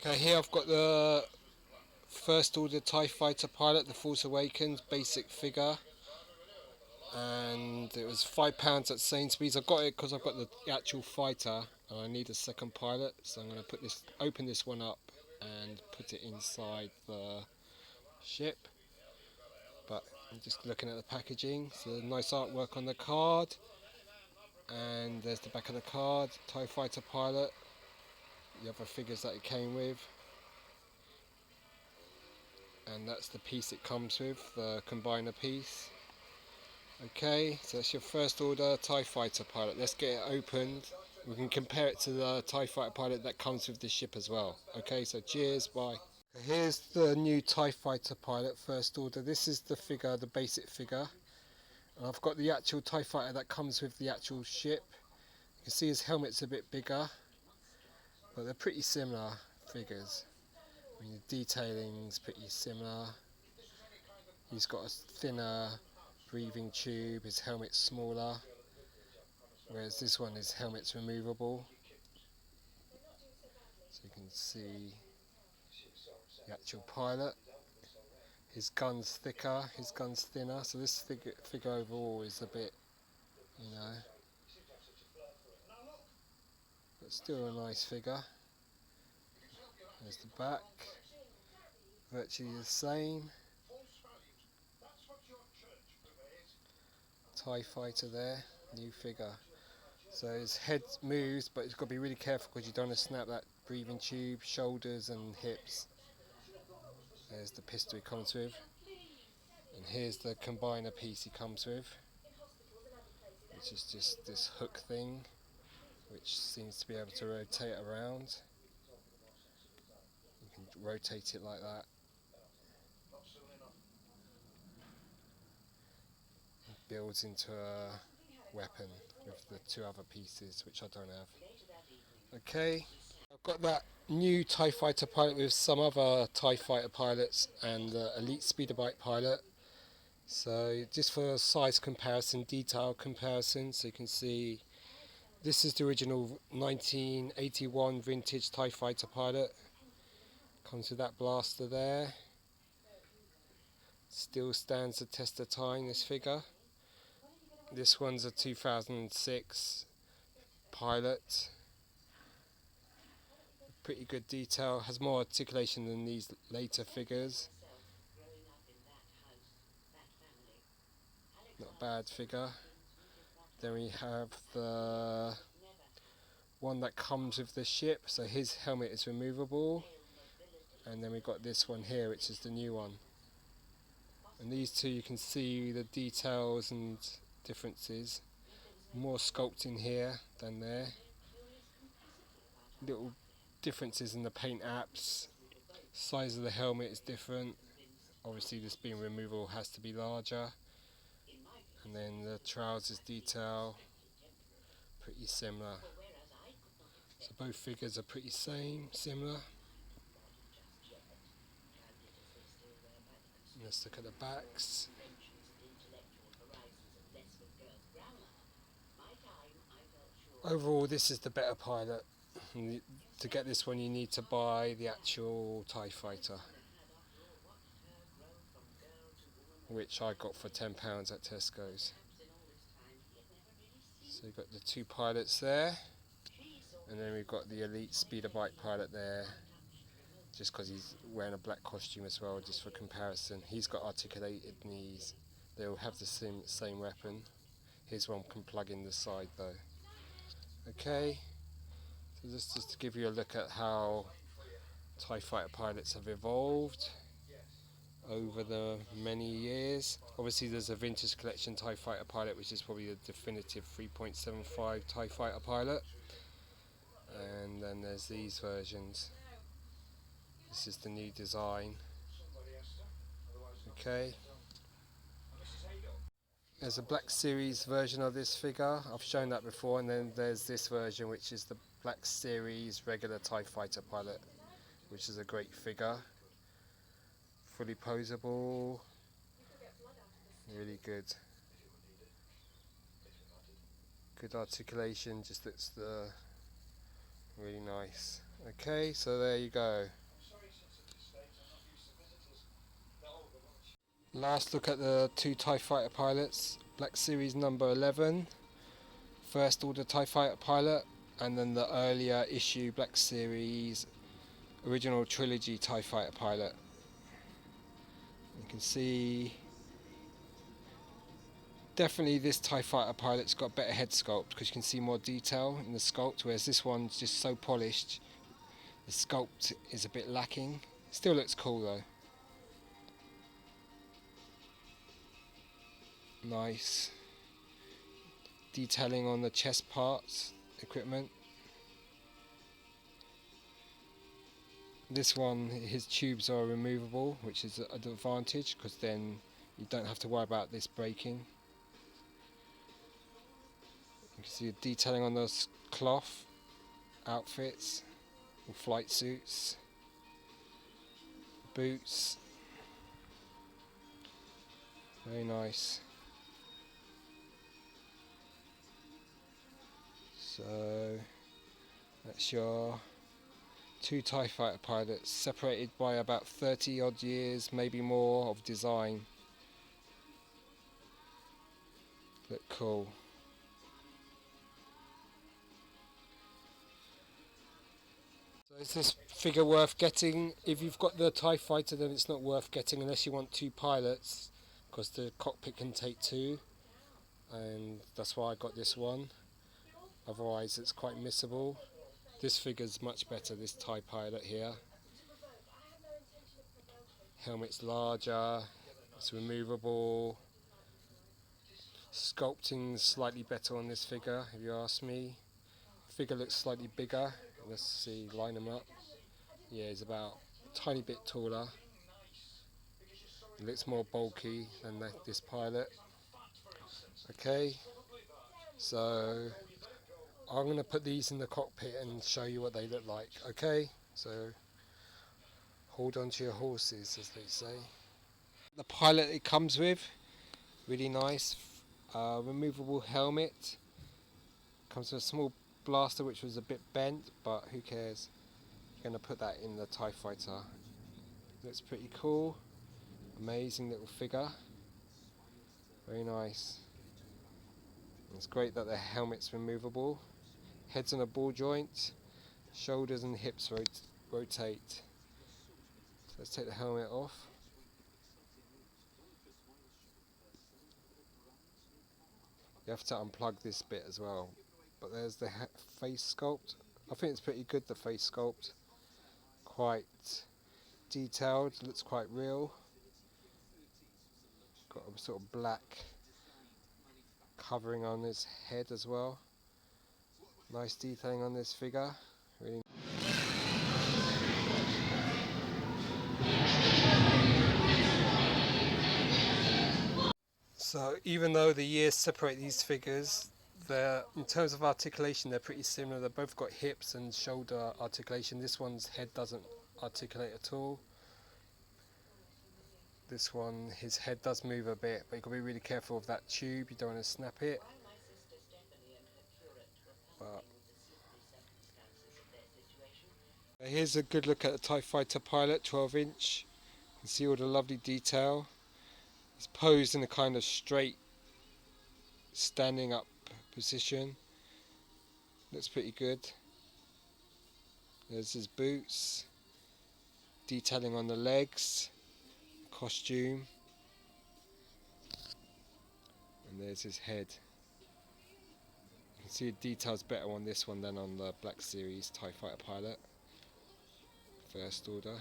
Okay, here I've got the first order TIE Fighter pilot, the Force Awakens basic figure, and it was £5 at Sainsburys. I got it because I've got the actual fighter and I need a second pilot, so I'm going to open this one up and put it inside the ship. But I'm just looking at the packaging, so nice artwork on the card, and there's the back of the card, TIE Fighter pilot, the other figures that it came with. And that's the piece it comes with, the combiner piece. Okay, so that's your first order TIE Fighter pilot. Let's get it opened. We can compare it to the TIE Fighter pilot that comes with the ship as well. Okay, so cheers, bye. Here's the new TIE Fighter pilot first order. This is the figure, the basic figure. And I've got the actual TIE Fighter that comes with the actual ship. You can see his helmet's a bit bigger, but they're pretty similar figures. I mean, the detailing's pretty similar. He's got a thinner breathing tube, his helmet's smaller, whereas this one, his helmet's removable. So you can see the actual pilot. His gun's thicker, his gun's thinner, so this figure overall is a bit, but still a nice figure. There's the back, virtually the same. TIE Fighter there, new figure. So his head moves, but he's got to be really careful because you don't want to snap that breathing tube, shoulders and hips. There's the pistol he comes with. And here's the combiner piece he comes with, which is just this hook thing, which seems to be able to rotate around. You can rotate it like that. It builds into a weapon with the two other pieces, which I don't have. Okay, I've got that new TIE Fighter pilot with some other TIE Fighter pilots and the Elite Speeder Bike pilot. So just for size comparison, detail comparison, so you can see this is the original 1981 vintage TIE Fighter pilot. Comes with that blaster there. Still stands the test of time, this figure. This one's a 2006 pilot. Pretty good detail, has more articulation than these later figures. Not a bad figure. Then we have the one that comes with the ship, so his helmet is removable. And then we've got this one here, which is the new one. And these two, you can see the details and differences. More sculpting here than there. Little differences in the paint apps. Size of the helmet is different. Obviously this being removable has to be larger. And then the trousers detail, pretty similar. So both figures are pretty similar. Let's look at the backs. Overall, this is the better pilot. To get this one, you need to buy the actual TIE Fighter, which I got for £10 at Tesco's. So you've got the two pilots there, and then we've got the Elite Speeder Bike pilot there, just because he's wearing a black costume as well, just for comparison. He's got articulated knees. They all have the same weapon. His one can plug in the side though. Okay, so this just to give you a look at how TIE Fighter pilots have evolved over the many years. Obviously there's a vintage collection TIE Fighter pilot, which is probably the definitive 3.75 TIE Fighter pilot. And then there's these versions. This is the new design. Okay. There's a Black Series version of this figure. I've shown that before, and then there's this version, which is the Black Series regular TIE Fighter pilot, which is a great figure. Fully posable. Really good. Good articulation, just looks really nice. Okay, so there you go. Last look at the two TIE fighter pilots, Black Series number 11, first order TIE fighter pilot, and then the earlier issue Black Series original trilogy TIE fighter pilot. You can see definitely this TIE fighter pilot's got better head sculpt because you can see more detail in the sculpt, whereas this one's just so polished, the sculpt is a bit lacking. Still looks cool though. Nice detailing on the chest parts, equipment. This one, his tubes are removable, which is an advantage because then you don't have to worry about this breaking. You can see the detailing on those cloth outfits, and flight suits, boots. Very nice. So that's your two TIE fighter pilots separated by about 30 odd years, maybe more, of design. Look cool. So is this figure worth getting? If you've got the TIE fighter, then it's not worth getting unless you want two pilots, because the cockpit can take two, and that's why I got this one. Otherwise it's quite missable. This figure's much better, this TIE pilot here. Helmet's larger, it's removable. Sculpting's slightly better on this figure, if you ask me. Figure looks slightly bigger. Let's see, line them up. Yeah, he's about a tiny bit taller. It looks more bulky than this pilot. Okay, so I'm going to put these in the cockpit and show you what they look like. Okay, so hold on to your horses, as they say. The pilot it comes with, really nice. Removable helmet. Comes with a small blaster which was a bit bent, but who cares? You're going to put that in the TIE fighter. Looks pretty cool. Amazing little figure. Very nice. It's great that the helmet's removable. Head's on a ball joint. Shoulders and hips rotate. So let's take the helmet off. You have to unplug this bit as well. But there's the face sculpt. I think it's pretty good, the face sculpt. Quite detailed, looks quite real. Got a sort of black covering on his head as well. Nice detailing on this figure. Really. So even though the years separate these figures, in terms of articulation they're pretty similar. They've both got hips and shoulder articulation. This one's head doesn't articulate at all. This one, his head does move a bit, but you've got to be really careful of that tube. You don't want to snap it. But here's a good look at the TIE Fighter pilot, 12-inch. You can see all the lovely detail. It's posed in a kind of straight, standing up position. Looks pretty good. There's his boots, detailing on the legs, costume, and there's his head. You can see the details better on this one than on the Black Series TIE Fighter pilot, first order.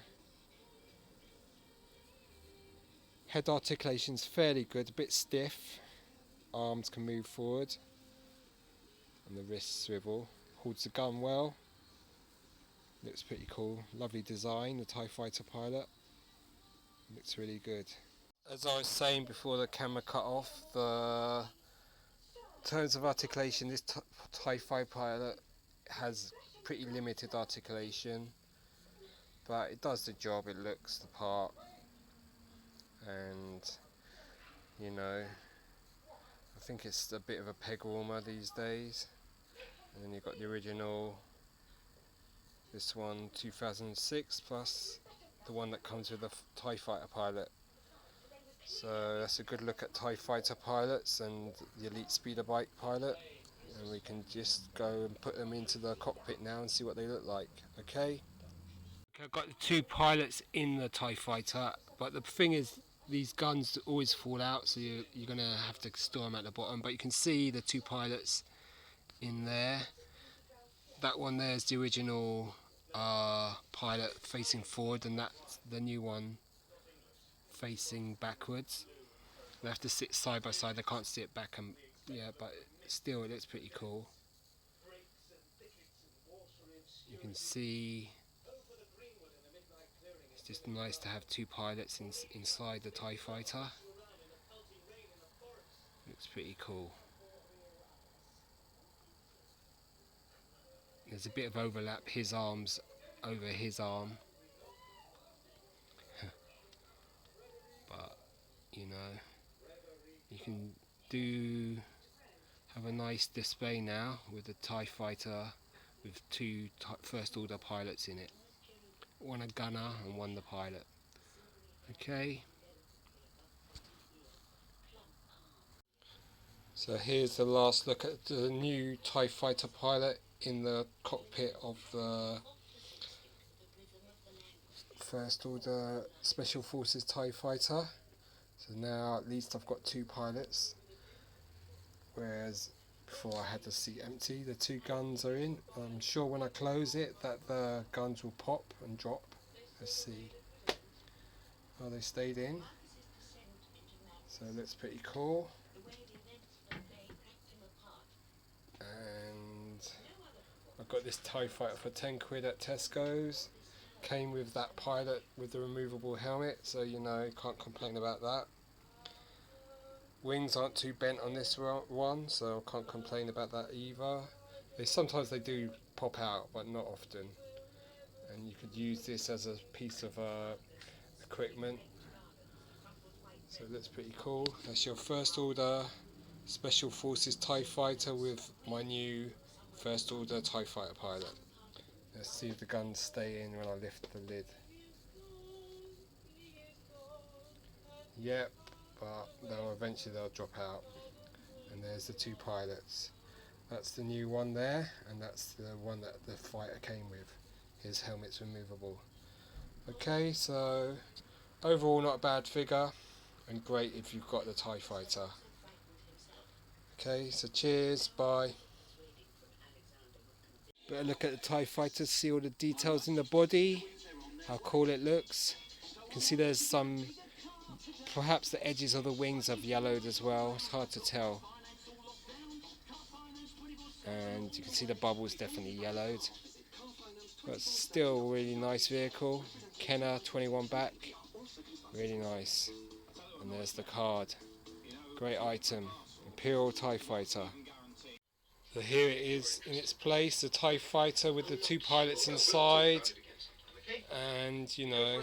Head articulation's fairly good, a bit stiff. Arms can move forward, and the wrists swivel. Holds the gun well. Looks pretty cool. Lovely design, the TIE Fighter pilot. Looks really good. As I was saying before the camera cut off, in terms of articulation, this TIE Fighter pilot has pretty limited articulation, but it does the job, it looks the part, and you know, I think it's a bit of a peg warmer these days. And then you've got the original This one 2006 plus the one that comes with the TIE Fighter pilot. So that's a good look at TIE Fighter pilots and the Elite Speeder Bike pilot, and we can just go and put them into the cockpit now and see what they look like. Okay, I've got the two pilots in the TIE Fighter, but the thing is these guns always fall out, so you're going to have to store them at the bottom, but you can see the two pilots in there. That one there is the original pilot facing forward, and that's the new one facing backwards. They have to sit side by side, they can't sit back, and yeah, but still it looks pretty cool. You can see it's just nice to have two pilots inside the TIE Fighter. Looks pretty cool. There's a bit of overlap, his arms over his arm. But, you know, you can have a nice display now with the TIE Fighter with two First Order pilots in it. One a gunner and one the pilot. Okay. So here's the last look at the new TIE Fighter pilot in the cockpit of the First Order Special Forces TIE Fighter. So now at least I've got two pilots, whereas before I had the seat empty. The two guns are in. I'm sure when I close it that the guns will pop and drop. Let's see. Oh, they stayed in. So it looks pretty cool. And I've got this TIE Fighter for 10 quid at Tesco's. Came with that pilot with the removable helmet, so you know, can't complain about that. Wings aren't too bent on this one, so I can't complain about that either. Sometimes they do pop out, but not often. And you could use this as a piece of equipment. So it looks pretty cool. That's your First Order Special Forces TIE Fighter with my new First Order TIE Fighter pilot. Let's see if the guns stay in when I lift the lid. Yep, but eventually they'll drop out. And there's the two pilots. That's the new one there, and that's the one that the fighter came with. His helmet's removable. Okay, so overall not a bad figure, and great if you've got the TIE Fighter. Okay, so cheers, bye. Better look at the TIE Fighter, see all the details in the body, how cool it looks. You can see there's some, perhaps the edges of the wings have yellowed as well, it's hard to tell. And you can see the bubbles definitely yellowed. But still a really nice vehicle. Kenner 21 back, really nice. And there's the card. Great item. Imperial TIE Fighter. So here it is in its place, the TIE Fighter with the two pilots inside. And you know,